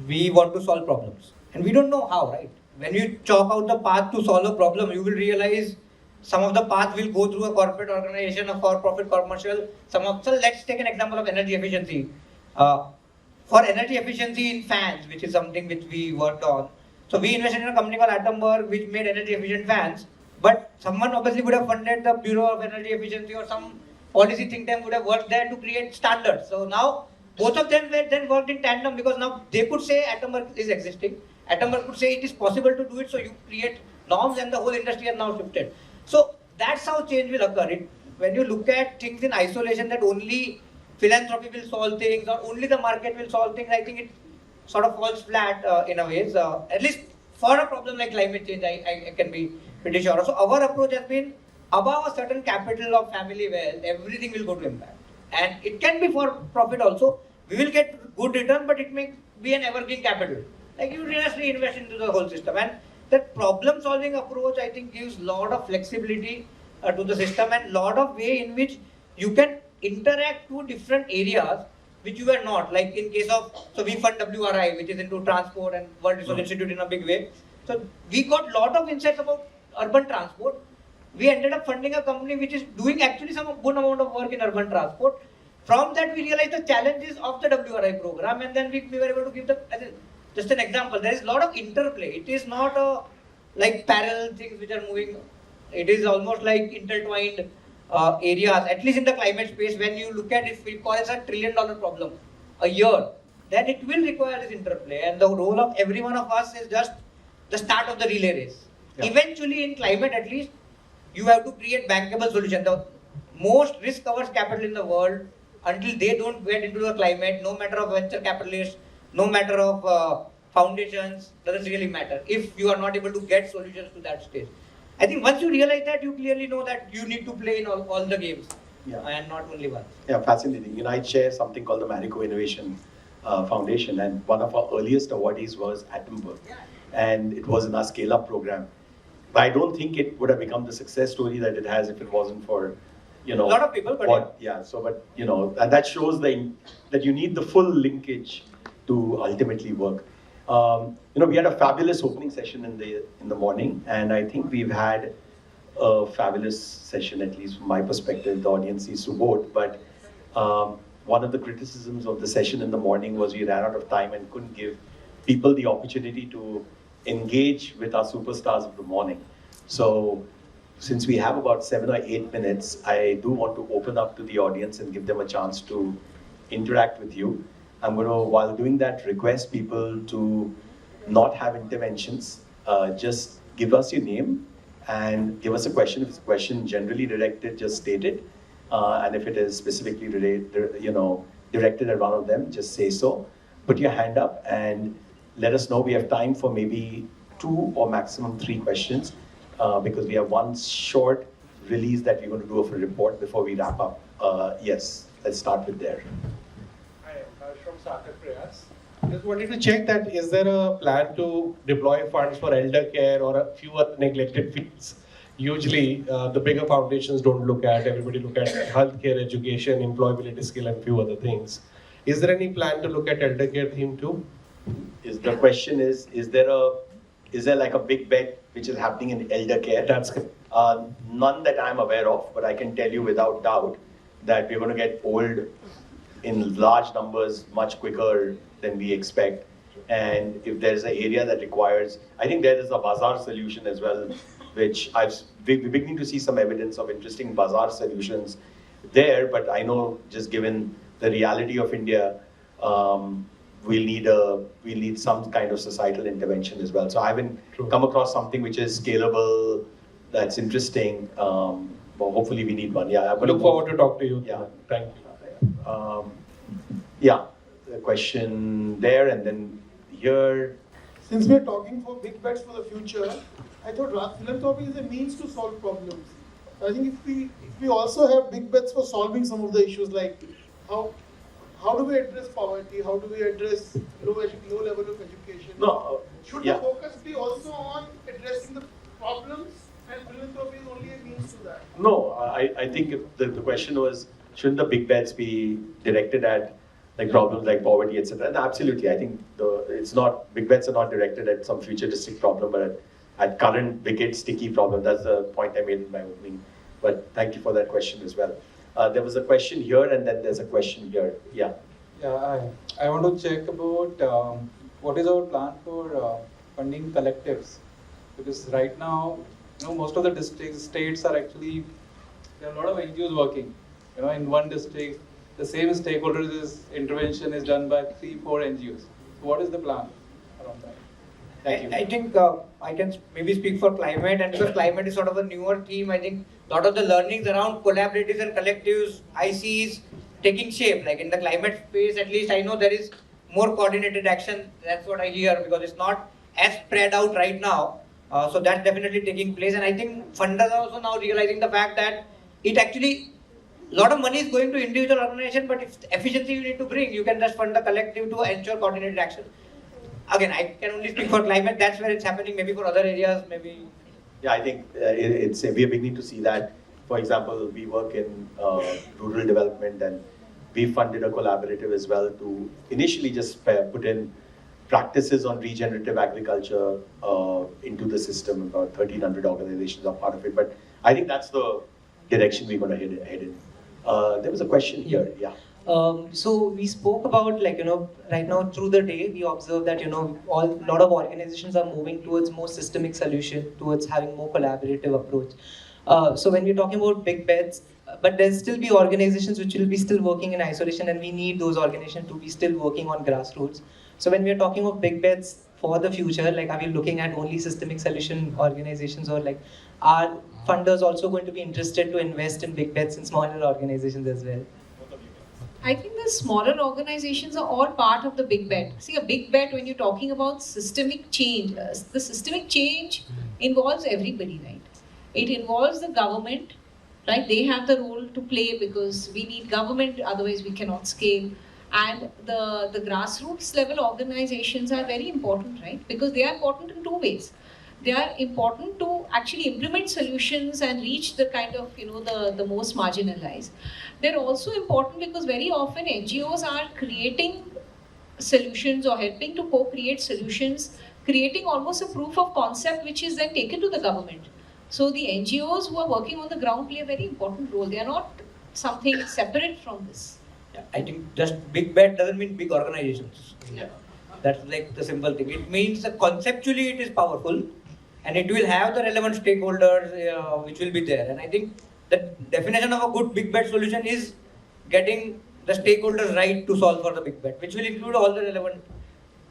we want to solve problems. And we don't know how, right? When you chalk out the path to solve a problem, you will realize some of the path will go through a corporate organization, a for-profit commercial. So let's take an example of energy efficiency. For energy efficiency in fans, which is something which we worked on. So we invested in a company called Atomberg, which made energy efficient fans. But someone obviously would have funded the Bureau of Energy Efficiency, or some policy think tank would have worked there to create standards. So now both of them were then worked in tandem, because now they could say Atomberg is existing. Atomberg could say it is possible to do it, so you create norms, and the whole industry has now shifted. So that's how change will occur. When you look at things in isolation, that only philanthropy will solve things or only the market will solve things, I think it sort of falls flat in a way. At least for a problem like climate change, I can be pretty sure. So our approach has been, above a certain capital of family wealth, everything will go to impact. And it can be for profit also. We will get good return, but it may be an evergreen capital. Like you just reinvest into the whole system. And that problem solving approach, I think, gives a lot of flexibility to the system, and lot of way in which you can interact to different areas which you were not. Like in case of, so we fund WRI, which is into transport, and World Resource Institute in a big way. So we got lot of insights about urban transport. We ended up funding a company which is doing actually some good amount of work in urban transport. From that, we realized the challenges of the WRI program, and then we were able to give the, just an example. There is a lot of interplay. It is not like parallel things which are moving. It is almost like intertwined areas, at least in the climate space. When you look at it, we call it $1 trillion problem a year, then it will require this interplay. And the role of every one of us is just the start of the relay race. Yeah. Eventually, in climate at least, you have to create bankable solution. The most risk-averse capital in the world, until they don't get into the climate, no matter of venture capitalists, no matter of foundations, doesn't really matter if you are not able to get solutions to that stage. I think once you realize that, you clearly know that you need to play in all the games, and not only one. Yeah, fascinating. I chair something called the Mirik Innovation Foundation, and one of our earliest awardees was Atomberg, and it was in our scale-up program. But I don't think it would have become the success story that it has if it wasn't for, a lot of people. But and that shows that you need the full linkage to ultimately work. We had a fabulous opening session in the morning, and I think we've had a fabulous session, at least from my perspective. The audience sees to vote, but one of the criticisms of the session in the morning was we ran out of time and couldn't give people the opportunity to engage with our superstars of the morning. So since we have about 7 or 8 minutes, I do want to open up to the audience and give them a chance to interact with you. I'm going to, while doing that, request people to not have interventions. Just give us your name and give us a question. If it's a question generally directed, just state it. And if it is specifically directed at one of them, just say so. Put your hand up and let us know. We have time for maybe 2 or maximum 3 questions, because we have one short release that we're going to do of a report before we wrap up. Yes, let's start with there. Just wanted to check that, is there a plan to deploy funds for elder care or a few other neglected fields? Usually, the bigger foundations don't look at, everybody look at healthcare, education, employability skill, and few other things. Is there any plan to look at elder care theme too? The question is there like a big bet which is happening in elder care? That's good. None that I'm aware of, but I can tell you without doubt that we're going to get old in large numbers much quicker than we expect. And if there's an area that requires, I think there is a bazaar solution as well, which we're beginning to see some evidence of interesting bazaar solutions there, but I know just given the reality of India, we'll need some kind of societal intervention as well. So I haven't come across something which is scalable, that's interesting. Well, hopefully we need one. Yeah, I look forward to talk to you. Yeah, thank you. The question there and then here. Since we're talking for big bets for the future, I thought philanthropy is a means to solve problems. I think if we also have big bets for solving some of the issues like how do we address poverty? How do we address low level of education? No, Should yeah. the focus be also on addressing the problems, and philanthropy is only a means to that? No, I think if the question was, shouldn't the big bets be directed at like problems like poverty, etc.? And absolutely, I think it's not, big bets are not directed at some futuristic problem, but at current wicked sticky problem. That's the point I made in my opening. But thank you for that question as well. There was a question here, and then there's a question here. Yeah. Yeah, I want to check about what is our plan for funding collectives, because right now, most of the districts, states are actually, there are a lot of NGOs working. In one district, the same stakeholders intervention is done by 3-4 NGOs. So what is the plan around that? Thank you. I think I can maybe speak for climate, and because climate is sort of a newer theme, I think a lot of the learnings around collaboratives and collectives, I see is taking shape. Like in the climate space, at least I know there is more coordinated action. That's what I hear, because it's not as spread out right now. So that's definitely taking place, and I think funders are also now realizing the fact that it actually, a lot of money is going to individual organization, but if efficiency you need to bring, you can just fund the collective to ensure coordinated action. Again, I can only speak for climate, that's where it's happening, maybe for other areas, maybe. Yeah, I think we are beginning to see that. For example, we work in rural development, and we funded a collaborative as well to initially just put in practices on regenerative agriculture into the system. About 1,300 organizations are part of it, but I think that's the direction we're going to head in. There was a question here, yeah. So we spoke about, right now through the day, we observe that, a lot of organizations are moving towards more systemic solution, towards having more collaborative approach. So when we're talking about big bets, but there's still be organizations which will be still working in isolation, and we need those organizations to be still working on grassroots. So when we're talking of big bets for the future, are we looking at only systemic solution organizations, or are funders also going to be interested to invest in big bets in smaller organizations as well? I think the smaller organizations are all part of the big bet. See, a big bet, when you're talking about systemic change, the systemic change involves everybody, right? It involves the government, right? They have the role to play, because we need government, otherwise we cannot scale. And the grassroots level organizations are very important, right? Because they are important in two ways. They are important to actually implement solutions and reach the kind of, the most marginalized. They're also important because very often NGOs are creating solutions or helping to co-create solutions, creating almost a proof of concept which is then taken to the government. So the NGOs who are working on the ground play a very important role. They are not something separate from this. Yeah, I think just big bet doesn't mean big organizations. Yeah. That's like the simple thing. It means that conceptually it is powerful, and it will have the relevant stakeholders which will be there. And I think the definition of a good big bet solution is getting the stakeholders right to solve for the big bet, which will include all the relevant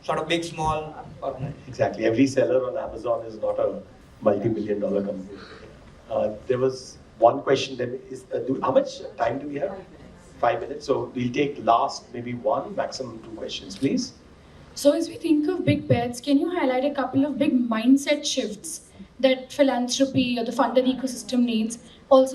sort of big, small organizations. Exactly. Every seller on Amazon is not a multi-billion-dollar company. There was one question. How much time do we have? 5 minutes. So we'll take last maybe one, maximum 2 questions, please. So as we think of big bets, can you highlight a couple of big mindset shifts that philanthropy or the funded ecosystem needs, or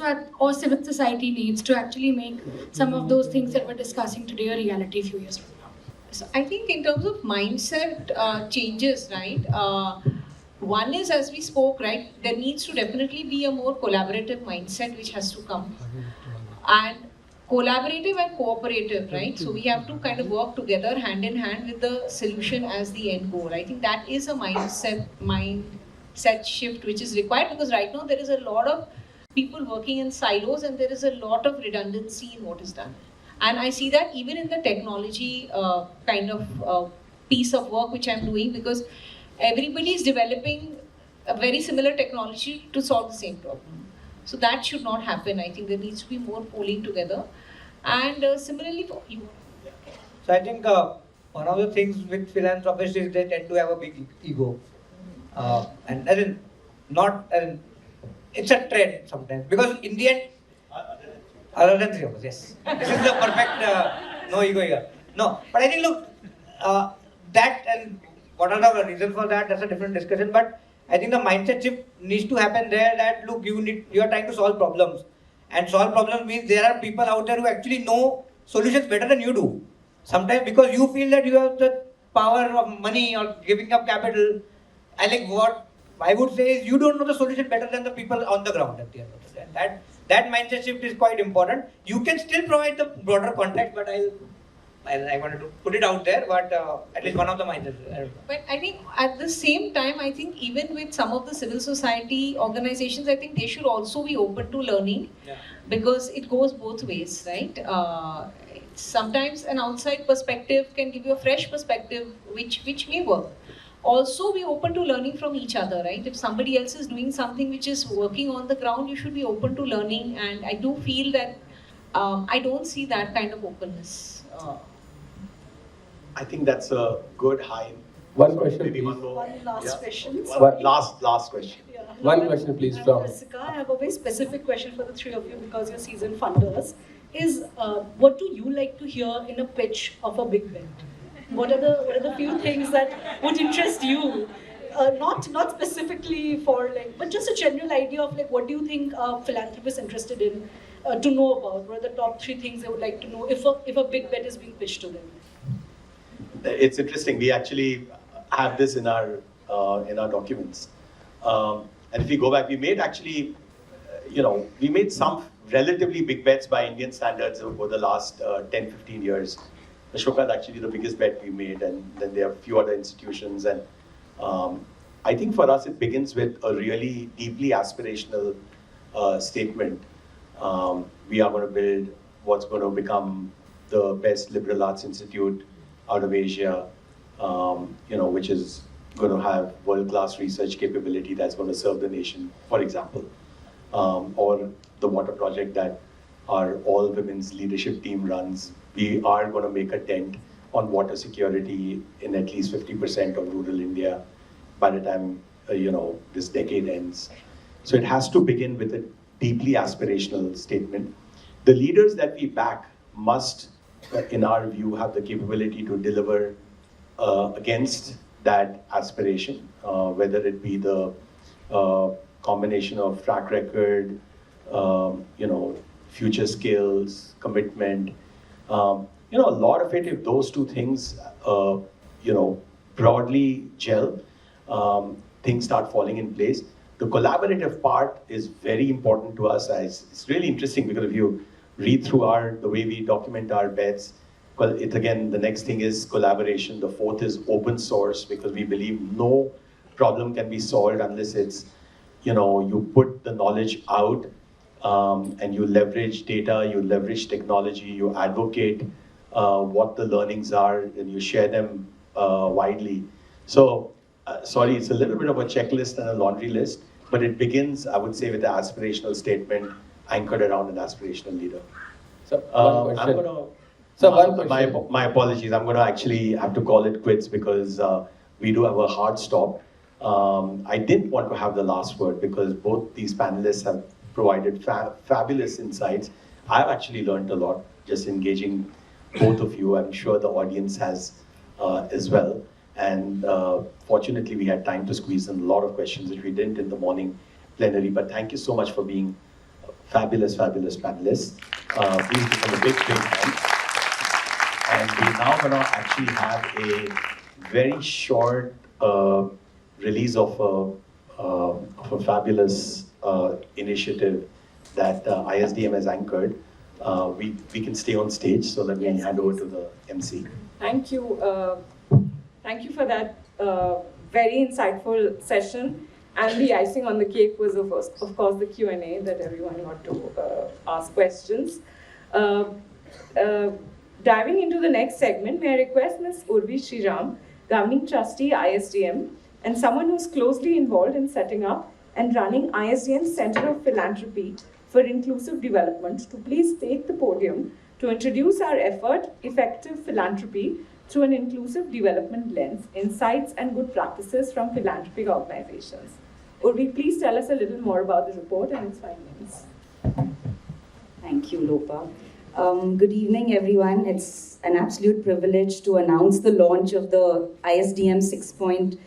civil society needs, to actually make some of those things that we're discussing today a reality a few years from now? So I think in terms of mindset changes, right? One is, as we spoke, right, there needs to definitely be a more collaborative mindset which has to come. And collaborative and cooperative, right? So we have to kind of work together hand in hand with the solution as the end goal. I think that is a mindset shift which is required, because right now there is a lot of people working in silos and there is a lot of redundancy in what is done. And I see that even in the technology kind of piece of work which I'm doing, because everybody is developing a very similar technology to solve the same problem. So that should not happen. I think there needs to be more pooling together. And similarly for you. So I think one of the things with philanthropists is they tend to have a big ego. And it's a trend sometimes. Because in the end, other than 3 of us, yes. This is the perfect no ego here. No, but I think, look, that and what are the reasons for that, that's a different discussion. But I think the mindset shift needs to happen there, that look, you are trying to solve problems. And solve problems means there are people out there who actually know solutions better than you do. Sometimes because you feel that you have the power of money or giving up capital, and like what I would say is you don't know the solution better than the people on the ground at the end of the day. That mindset shift is quite important. You can still provide the broader context, but I wanted to put it out there, but at least one of the mindsets. But I think at the same time, I think even with some of the civil society organizations, I think they should also be open to learning, because it goes both ways, right? Sometimes an outside perspective can give you a fresh perspective, which may work. Also be open to learning from each other, right? If somebody else is doing something which is working on the ground, you should be open to learning. And I do feel that I don't see that kind of openness. I think that's a good high. One question, maybe please. one more. One last question. Last question. Yeah. One question, please, from Jessica, I have a very specific question for the three of you because you're seasoned funders. What do you like to hear in a pitch of a big bet? What are the few things that would interest you? Not specifically for but just a general idea of what do you think a philanthropist interested in to know about? What are the top 3 things they would like to know if a big bet is being pitched to them? It's interesting. We actually have this in our documents. And if you go back, we made actually, we made some relatively big bets by Indian standards over the last 10, 15 years. Ashoka is actually the biggest bet we made, and then there are a few other institutions. And I think for us, it begins with a really deeply aspirational statement. We are going to build what's going to become the best liberal arts institute out of Asia, which is going to have world-class research capability that's going to serve the nation, for example. Or the water project that our all-women's leadership team runs. We are going to make a dent on water security in at least 50% of rural India by the time, this decade ends. So it has to begin with a deeply aspirational statement. The leaders that we back must, in our view, have the capability to deliver against that aspiration, whether it be the combination of track record, future skills, commitment. A lot of it, if those two things, broadly gel, things start falling in place. The collaborative part is very important to us. It's really interesting because if you read through the way we document our bets, well, the next thing is collaboration. The fourth is open source, because we believe no problem can be solved unless it's, you put the knowledge out and you leverage data, you leverage technology, you advocate what the learnings are, and you share them widely. So, sorry, it's a little bit of a checklist and a laundry list, but it begins, I would say, with an aspirational statement anchored around an aspirational leader. So, one question. My apologies. I'm going to actually have to call it quits because we do have a hard stop. I didn't want to have the last word because both these panelists have provided fabulous insights. I've actually learned a lot just engaging both of you. I'm sure the audience has as well. And fortunately, we had time to squeeze in a lot of questions, which we didn't in the morning plenary. But thank you so much for being fabulous panelists. Please give them a big hand. And we're now going to actually have a very short release of a fabulous initiative that ISDM has anchored. We can stay on stage, so let me hand over to the MC. Thank you. Thank you for that very insightful session. And the icing on the cake was, of course, the Q&A that everyone got to ask questions. Diving into the next segment, may I request Ms. Urvi Sriram, Governing Trustee, ISDM, and someone who's closely involved in setting up and running ISDM's Center of Philanthropy for Inclusive Development, to please take the podium to introduce our effort, Effective Philanthropy through an Inclusive Development Lens, Insights and Good Practices from Philanthropic Organizations. Urvi, please tell us a little more about the report and its findings. Thank you, Lopa. Good evening, everyone. It's an absolute privilege to announce the launch of the ISDM 6-point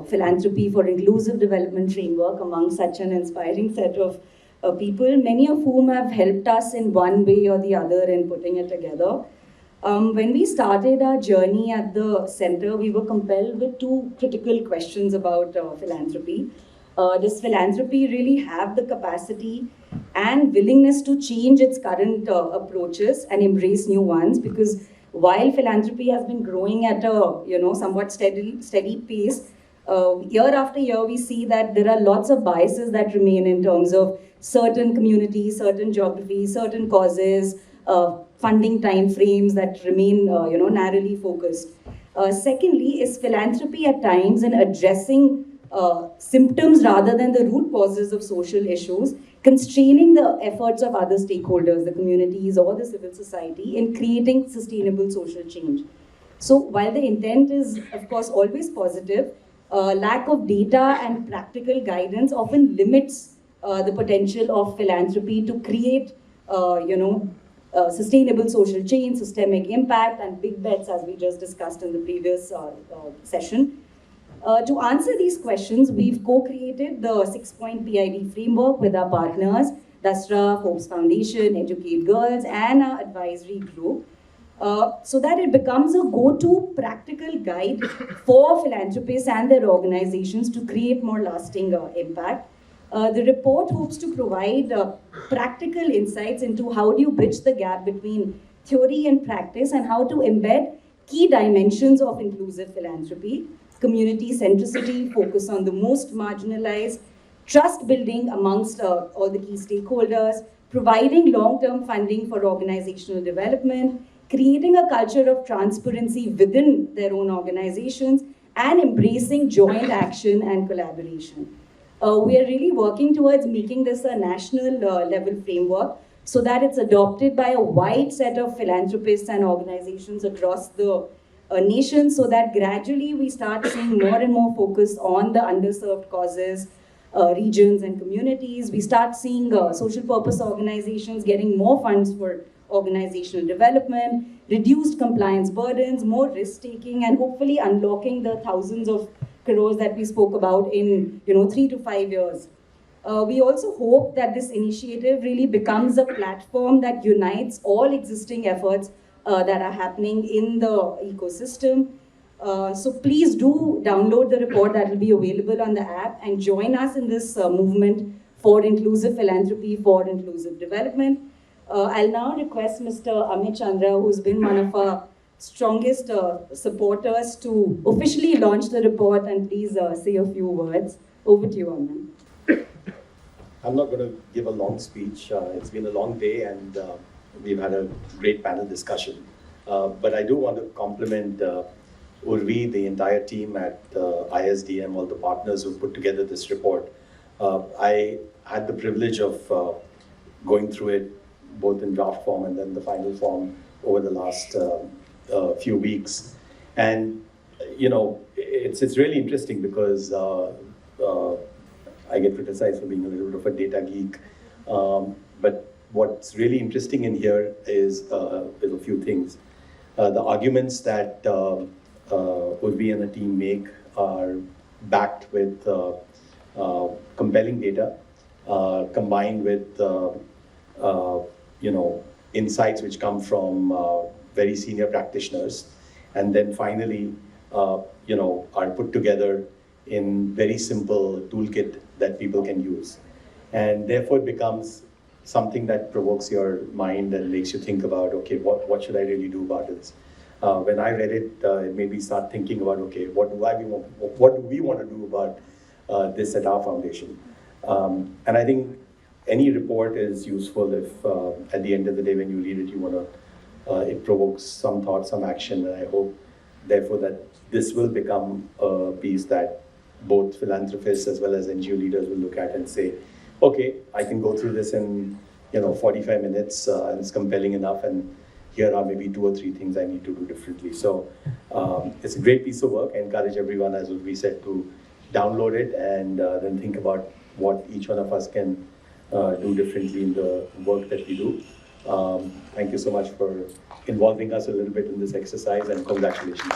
Philanthropy for Inclusive Development framework among such an inspiring set of people, many of whom have helped us in one way or the other in putting it together. When we started our journey at the center, we were compelled with two critical questions about philanthropy. Does philanthropy really have the capacity and willingness to change its current approaches and embrace new ones? Because while philanthropy has been growing at a somewhat steady pace, year after year we see that there are lots of biases that remain in terms of certain communities, certain geographies, certain causes, funding time frames that remain narrowly focused. Secondly, is philanthropy at times in addressing symptoms rather than the root causes of social issues, constraining the efforts of other stakeholders, the communities or the civil society, in creating sustainable social change. So while the intent is, of course, always positive, lack of data and practical guidance often limits the potential of philanthropy to create, sustainable social change, systemic impact, and big bets, as we just discussed in the previous session. To answer these questions, we've co-created the 6-point PID framework with our partners, Dasra, Hopes Foundation, Educate Girls, and our advisory group, so that it becomes a go-to practical guide for philanthropists and their organizations to create more lasting impact. The report hopes to provide practical insights into how do you bridge the gap between theory and practice, and how to embed key dimensions of inclusive philanthropy: community centricity, focus on the most marginalized, trust building amongst all the key stakeholders, providing long-term funding for organizational development, creating a culture of transparency within their own organizations, and embracing joint action and collaboration. We are really working towards making this a national level framework so that it's adopted by a wide set of philanthropists and organizations across the nation, so that gradually we start seeing more and more focus on the underserved causes, regions and communities. We start seeing social purpose organizations getting more funds for organizational development, reduced compliance burdens, more risk-taking, and hopefully unlocking the thousands of crores that we spoke about in 3 to 5 years. We also hope that this initiative really becomes a platform that unites all existing efforts that are happening in the ecosystem. So please do download the report that will be available on the app and join us in this movement for inclusive philanthropy, for inclusive development. I'll now request Mr. Amit Chandra, who's been one of our strongest supporters, to officially launch the report and please say a few words. Over to you, Amit. I'm not going to give a long speech. It's been a long day and we've had a great panel discussion. But I do want to compliment Urvi, the entire team at ISDM, all the partners who put together this report. I had the privilege of going through it both in draft form and then the final form over the last few weeks. And, it's really interesting because I get criticized for being a little bit of a data geek. But what's really interesting in here is a few things. The arguments that Urvi and the team make are backed with compelling data, combined with insights which come from very senior practitioners, and then finally, are put together in very simple toolkit that people can use. And therefore it becomes something that provokes your mind and makes you think about, okay, what should I really do about this? When I read it, it made me start thinking about, okay, what do we want to do about this at our foundation? And I think any report is useful if at the end of the day when you read it, it provokes some thought, some action, and I hope therefore that this will become a piece that both philanthropists as well as NGO leaders will look at and say, okay, I can go through this in 45 minutes and it's compelling enough, and here are maybe 2 or 3 things I need to do differently. So it's a great piece of work. I encourage everyone, as we said, to download it and then think about what each one of us can do differently in the work that we do. Thank you so much for involving us a little bit in this exercise, and congratulations.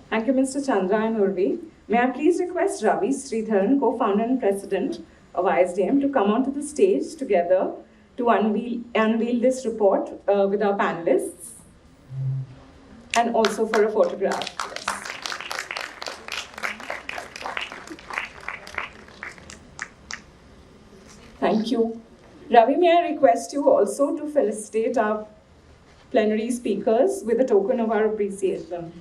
Thank you, Mr. Chandra and Urvi, may I please request Ravi Sridharan, co-founder and president of ISDM, to come onto the stage together to unveil this report with our panelists and also for a photograph. Thank you. Ravi, may I request you also to felicitate our plenary speakers with a token of our appreciation.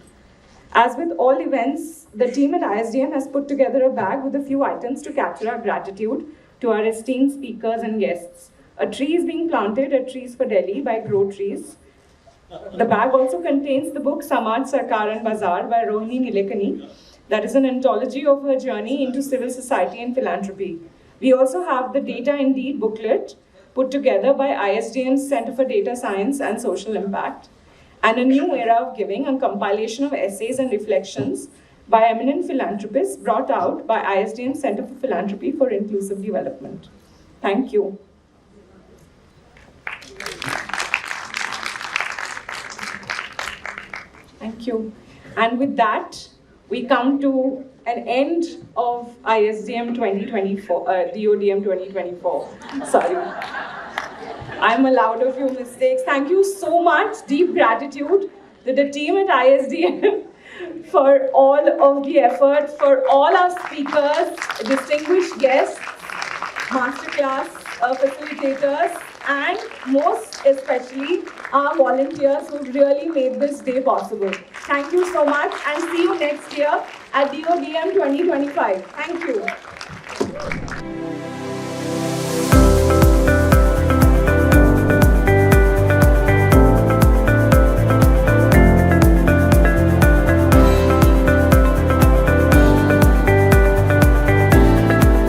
As with all events, the team at ISDM has put together a bag with a few items to capture our gratitude to our esteemed speakers and guests. A tree is being planted at Trees for Delhi by Grow Trees. The bag also contains the book Samaj, Sarkar and Bazaar by Rohini Nilekani, that is an anthology of her journey into civil society and philanthropy. We also have the Data Indeed booklet put together by ISDM's Center for Data Science and Social Impact, and a new era of giving, a compilation of essays and reflections by eminent philanthropists brought out by ISDM's Center for Philanthropy for Inclusive Development. Thank you. Thank you. And with that, we come to an end of ISDM 2024, DoDM 2024. Sorry. I'm allowed a few mistakes. Thank you so much. Deep gratitude to the team at ISDM for all of the effort, for all our speakers, distinguished guests, masterclass facilitators, and most especially our volunteers who really made this day possible. Thank you so much, and see you next year at DoDM 2025. Thank you.